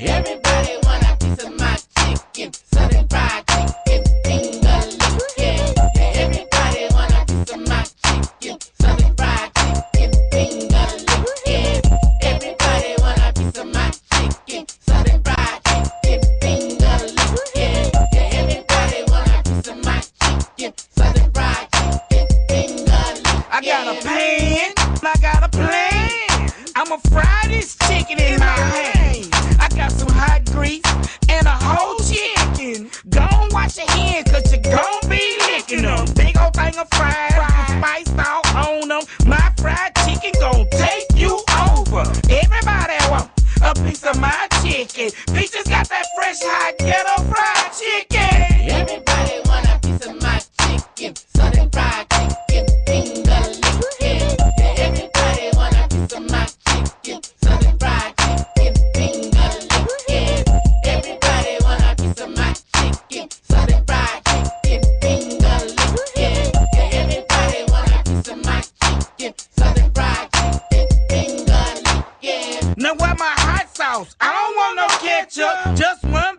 Everybody want a piece of my chicken, southern fried chicken, finger licking. Yeah, everybody want a piece of my chicken, southern fried chicken, finger licking. Everybody want a piece of my chicken, southern fried chicken, finger licking. Yeah, everybody want a piece of my chicken, southern fried chicken, finger licking. I got a pan, I got a plan. I'ma fry this chicken in my hand. I got some hot grease and a whole chicken. Gon' wash your hands, cause you gon' be licking them. Big old thing of fries, spiced all on them. My fried chicken gon' take you over. Everybody want a piece of my chicken. Peaches got that fresh, hot, ghetto fried chicken. Everybody want a piece of my chicken, southern fried chicken, finger licking. Yeah, everybody want a piece of my chicken, southern fried chicken, finger licking. Everybody want a piece of my chicken, southern fried chicken, finger licking. Yeah, everybody want a piece of my chicken, southern fried chicken, finger licking. Now where my hot sauce? I don't want no ketchup, just one